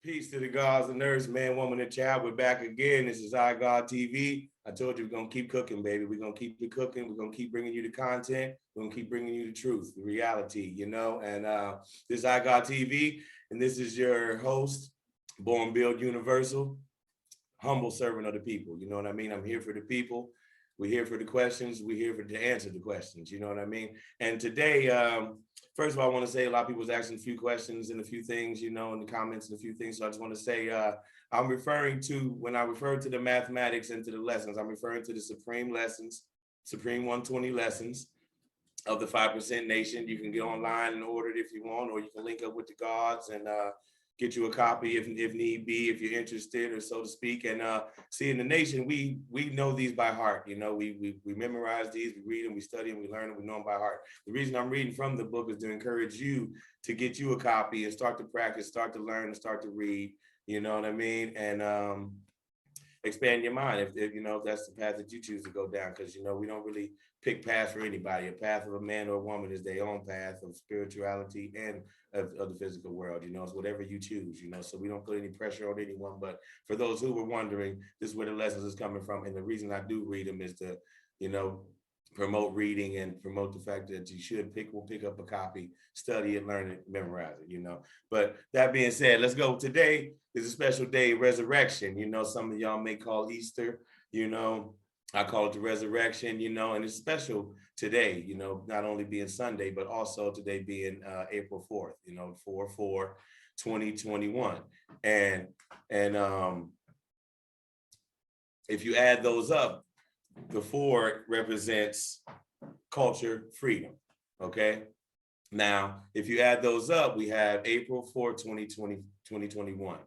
Peace to the gods and nerds, man, woman, and child. We're back again. This is iGod TV. I told you we're going to keep cooking, baby. We're going to keep it cooking. We're going to keep bringing you the content. We're going to keep bringing you the truth, the reality, And this is iGod TV, and this is your host, Born Build Universal, humble servant of the people. You know what I mean? I'm here for the people. We're here for the questions. We're here to answer the questions. You know what I mean? And today, first of all, I want to say a lot of people was asking a few questions and a few things, in the comments and a few things. So I just want to say, I'm referring to, when I refer to the mathematics and to the lessons, I'm referring to the supreme lessons, Supreme 120 lessons of the 5% Nation. You can get online and order it if you want, or you can link up with the gods and get you a copy if need be, if you're interested, or so to speak. And see, in the Nation, we know these by heart. We memorize these, we read them, we study them, we learn them, we know them by heart. The reason I'm reading from the book is to encourage you to get you a copy and start to practice, start to learn, and start to read. You know what I mean? And expand your mind if that's the path that you choose to go down, because we don't really pick paths for anybody. A path of a man or a woman is their own path of spirituality and of the physical world. It's whatever you choose. So we don't put any pressure on anyone. But for those who were wondering, this is where the lessons is coming from, and the reason I do read them is to promote reading and promote the fact that you should pick up a copy, study it, learn it, memorize it, But that being said, let's go. Today is a special day, resurrection. Some of y'all may call Easter, I call it the resurrection, and it's special today, not only being Sunday, but also today being April 4th, 4/4/2021. And if you add those up, the 4 represents culture, freedom, okay? Now, if you add those up, we have April 4th, 2021.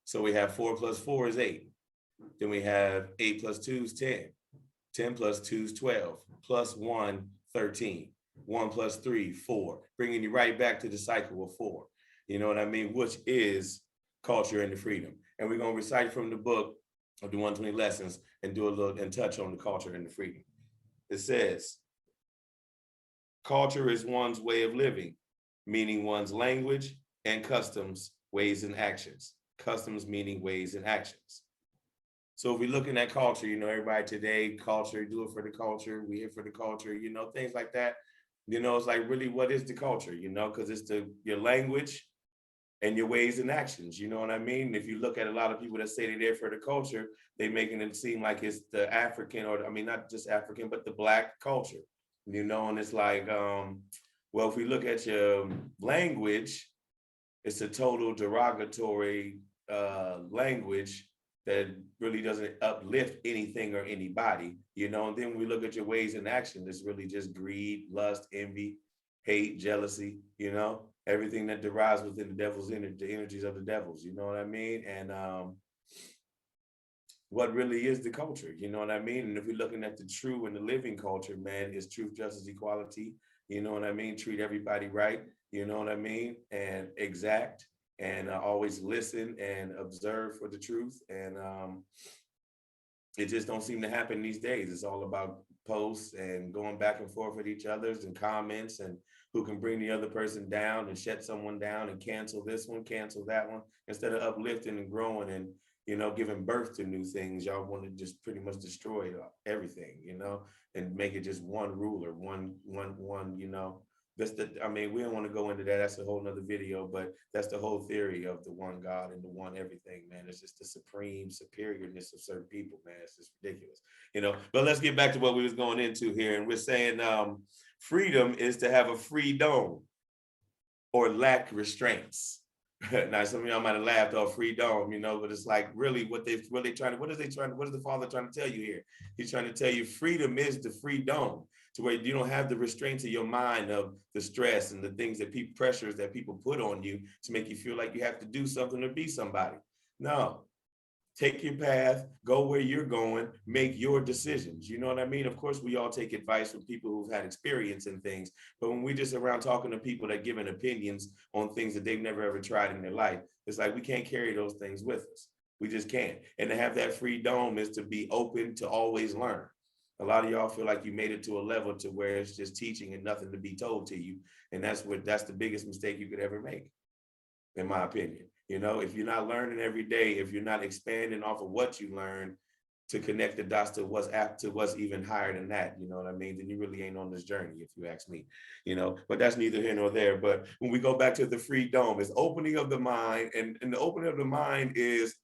So we have 4 plus 4 is 8. Then we have 8 plus 2 is 10. 10 plus 2 is 12. Plus 1, 13. 1 plus 3, 4. Bringing you right back to the cycle of 4. You know what I mean? Which is culture and the freedom. And we're going to recite from the book of the 120 lessons and do a little and touch on the culture and the freedom. It says, culture is one's way of living, meaning one's language and customs, ways and actions. Customs meaning ways and actions. So if we're looking at culture, everybody today, culture, do it for the culture, we here for the culture, things like that. It's like, really, what is the culture? Because it's your language and your ways and actions, you know what I mean? If you look at a lot of people that say they're there for the culture, they making it seem like it's the African, or not just African, but the Black culture, and it's like, well, if we look at your language, it's a total derogatory language that really doesn't uplift anything or anybody, and then when we look at your ways and action, it's really just greed, lust, envy, hate, jealousy, everything that derives within the devil's energy, the energies of the devils, you know what I mean? And what really is the culture, you know what I mean? And if we're looking at the true and the living culture, man, is truth, justice, equality, you know what I mean? Treat everybody right, you know what I mean? And exact, and always listen and observe for the truth. And it just don't seem to happen these days. It's all about posts and going back and forth with each other's and comments, and who can bring the other person down and shut someone down and cancel this one, cancel that one, instead of uplifting and growing and, giving birth to new things. Y'all want to just pretty much destroy everything, and make it just one ruler, one, we don't want to go into that. That's a whole nother video, but that's the whole theory of the one God and the one everything, man. It's just the supreme superiorness of certain people, man. It's just ridiculous, But let's get back to what we was going into here. And we're saying freedom is to have a free dome or lack restraints. Now, some of y'all might have laughed off free dome, but it's like, really what is the Father trying to tell you here? He's trying to tell you freedom is the free dome, to where you don't have the restraints of your mind of the stress and the things that pressures that people put on you to make you feel like you have to do something or be somebody. No, take your path, go where you're going, make your decisions. You know what I mean? Of course, we all take advice from people who've had experience in things, but when we're just around talking to people that giving opinions on things that they've never ever tried in their life, it's like we can't carry those things with us. We just can't. And to have that free dome is to be open to always learn. A lot of y'all feel like you made it to a level to where it's just teaching and nothing to be told to you. And that's the biggest mistake you could ever make, in my opinion. You know, if you're not learning every day, if you're not expanding off of what you learn to connect the dots to what's apt to what's even higher than that, you know what I mean? Then you really ain't on this journey, if you ask me, you know, but that's neither here nor there. But when we go back to the free dome, it's opening of the mind, and the opening of the mind is,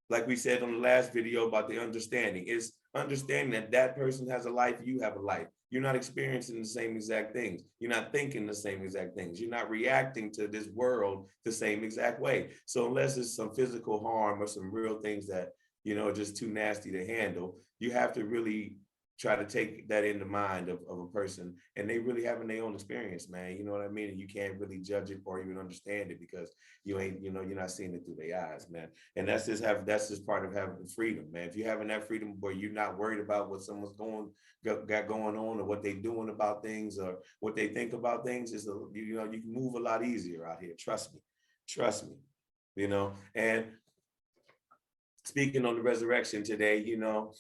like we said on the last video about the understanding, is understanding that that person has a life, you have a life. You're not experiencing the same exact things. You're not thinking the same exact things. You're not reacting to this world the same exact way. So unless it's some physical harm or some real things that, you know, just too nasty to handle, you have to really try to take that in the mind of a person, and they really having their own experience, man. You know what I mean? And you can't really judge it or even understand it because you ain't, you know, you're not seeing it through their eyes, man. And that's just part of having freedom, man. If you're having that freedom where you're not worried about what someone's got going on, or what they doing about things, or what they think about things, is you know, you can move a lot easier out here. Trust me, you know. And speaking on the resurrection today, you know,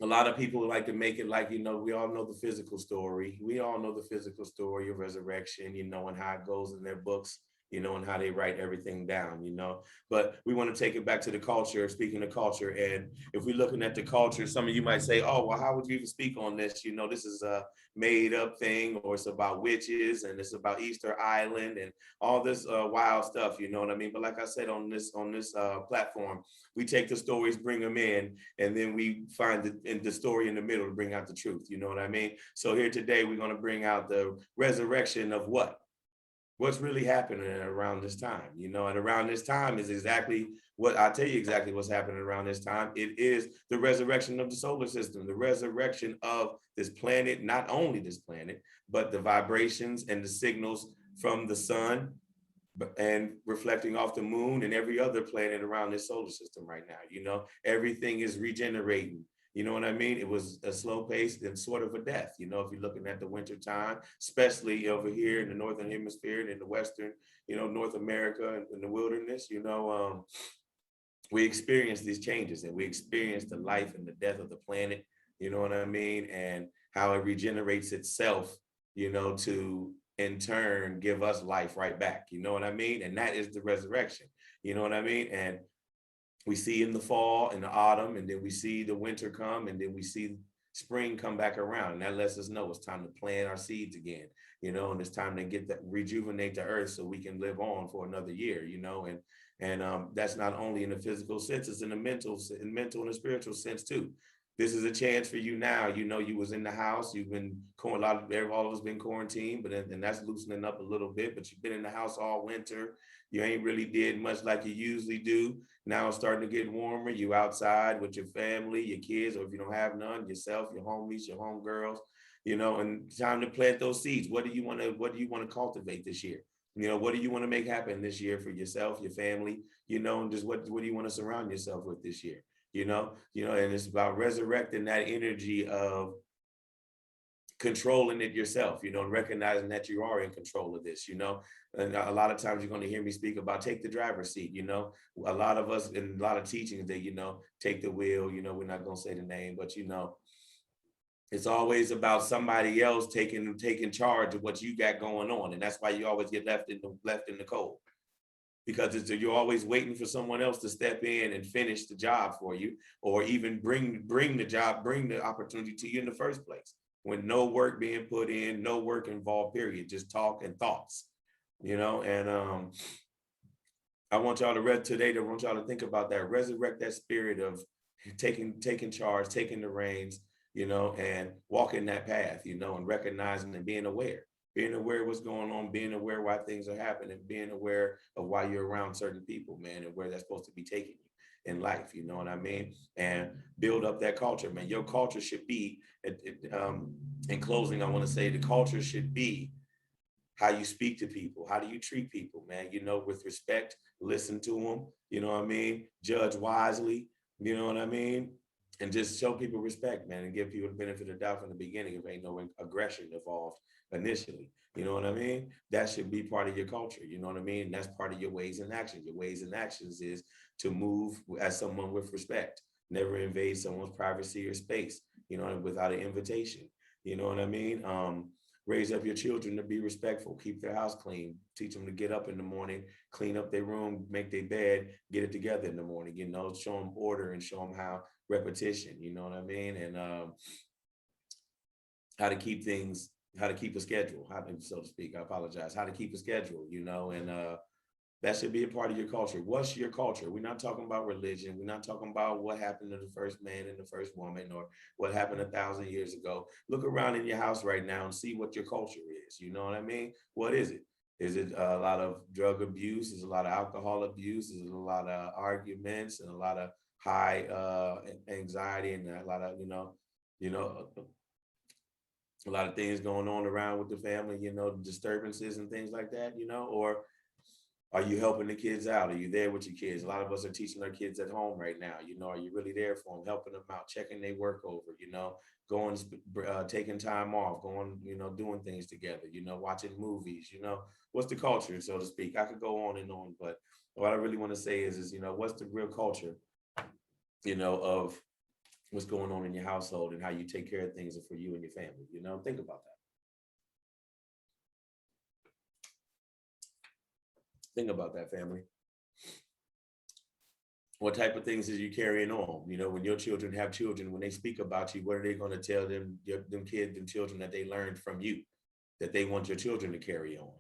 a lot of people like to make it like, you know, we all know the physical story. We all know the physical story of resurrection, you know, and how it goes in their books, you know, and how they write everything down, you know. But we want to take it back to the culture, speaking of culture. And if we're looking at the culture, some of you might say, oh, well, how would you even speak on this? You know, this is a made up thing, or it's about witches, and it's about Easter Island and all this wild stuff, you know what I mean? But like I said, on this platform, we take the stories, bring them in, and then we find the story in the middle to bring out the truth. You know what I mean? So here today, we're going to bring out the resurrection of what's really happening around this time, you know. And around this time is exactly what I'll tell you, exactly what's happening around this time. It is the resurrection of the solar system, the resurrection of this planet, not only this planet, but the vibrations and the signals from the sun and reflecting off the moon and every other planet around this solar system right now. You know, everything is regenerating. You know what I mean? It was a slow pace and sort of a death. You know, if you're looking at the winter time, especially over here in the northern hemisphere and in the western, you know, North America and in the wilderness, you know, we experience these changes, and we experience the life and the death of the planet. You know what I mean? And how it regenerates itself, you know, to in turn give us life right back. You know what I mean? And that is the resurrection. You know what I mean? And we see in the fall and the autumn, and then we see the winter come, and then we see spring come back around. And that lets us know it's time to plant our seeds again, you know, and it's time to get that, rejuvenate the earth so we can live on for another year, you know. And that's not only in the physical sense, it's in the mental and the spiritual sense too. This is a chance for you now. You know, you was in the house, you've been a lot of all of us been quarantined, but then that's loosening up a little bit. But you've been in the house all winter. You ain't really did much like you usually do. Now it's starting to get warmer. You outside with your family, your kids, or if you don't have none, yourself, your homies, your homegirls, you know, and time to plant those seeds. What do you want to cultivate this year? You know, what do you want to make happen this year for yourself, your family, you know, and just what do you want to surround yourself with this year? You know, and it's about resurrecting that energy of controlling it yourself, you know, and recognizing that you are in control of this, you know. And a lot of times you're going to hear me speak about take the driver's seat, you know. A lot of us in a lot of teachings that, you know, take the wheel, you know, we're not going to say the name, but you know, it's always about somebody else taking charge of what you got going on. And that's why you always get left in the cold, because you're always waiting for someone else to step in and finish the job for you, or even bring the opportunity to you in the first place, when no work being put in, no work involved, period, just talk and thoughts, you know. And I want y'all to read today, I want y'all to think about that, resurrect that spirit of taking charge, taking the reins, you know, and walking that path, you know, and recognizing and being aware of what's going on, being aware why things are happening, being aware of why you're around certain people, man, and where that's supposed to be taking you in life, you know what I mean? And build up that culture, man. Your culture should be, in closing, I want to say the culture should be how you speak to people, how do you treat people, man, you know, with respect, listen to them, you know what I mean? Judge wisely, you know what I mean? And just show people respect, man, and give people the benefit of the doubt from the beginning if ain't no aggression involved initially. You know what I mean? That should be part of your culture. You know what I mean? And that's part of your ways and actions. Your ways and actions is to move as someone with respect, never invade someone's privacy or space, you know, without an invitation. You know what I mean? raise up your children to be respectful, keep their house clean, teach them to get up in the morning, clean up their room, make their bed, get it together in the morning, you know, show them order and show them how repetition, you know what I mean? And how to keep things, how to keep a schedule, how to, so to speak, I apologize, how to keep a schedule, you know, and that should be a part of your culture. What's your culture? We're not talking about religion. We're not talking about what happened to the first man and the first woman or what happened 1,000 years ago. Look around in your house right now and see what your culture is. You know what I mean? What is it? Is it a lot of drug abuse? Is it a lot of alcohol abuse? Is it a lot of arguments and a lot of high anxiety and a lot of, you know, a lot of things going on around with the family, you know, disturbances and things like that, you know, or are you helping the kids out? Are you there with your kids? A lot of us are teaching our kids at home right now. You know, are you really there for them, helping them out, checking their work over, you know, going, taking time off, going, you know, doing things together, you know, watching movies, you know, what's the culture, so to speak? I could go on and on, but what I really want to say is, you know, what's the real culture, you know, of what's going on in your household and how you take care of things for you and your family, you know, think about that. Think about that, family. What type of things are you carrying on? You know, when your children have children, when they speak about you, what are they going to tell them, them kids and children that they learned from you, that they want your children to carry on?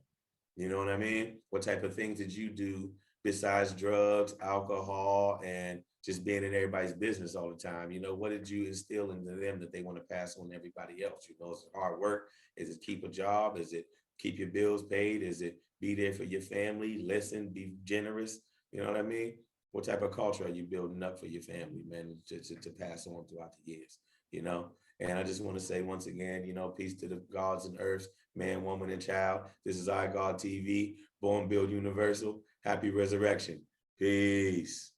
You know what I mean? What type of things did you do besides drugs, alcohol, and just being in everybody's business all the time? You know, what did you instill into them that they want to pass on to everybody else? You know, is it hard work? Is it keep a job? Is it keep your bills paid? Is it be there for your family, listen, be generous? You know what I mean? What type of culture are you building up for your family, man, to pass on throughout the years, you know? And I just want to say once again, you know, peace to the gods and earths, man, woman, and child. This is iGod TV, Born Build Universal. Happy resurrection. Peace.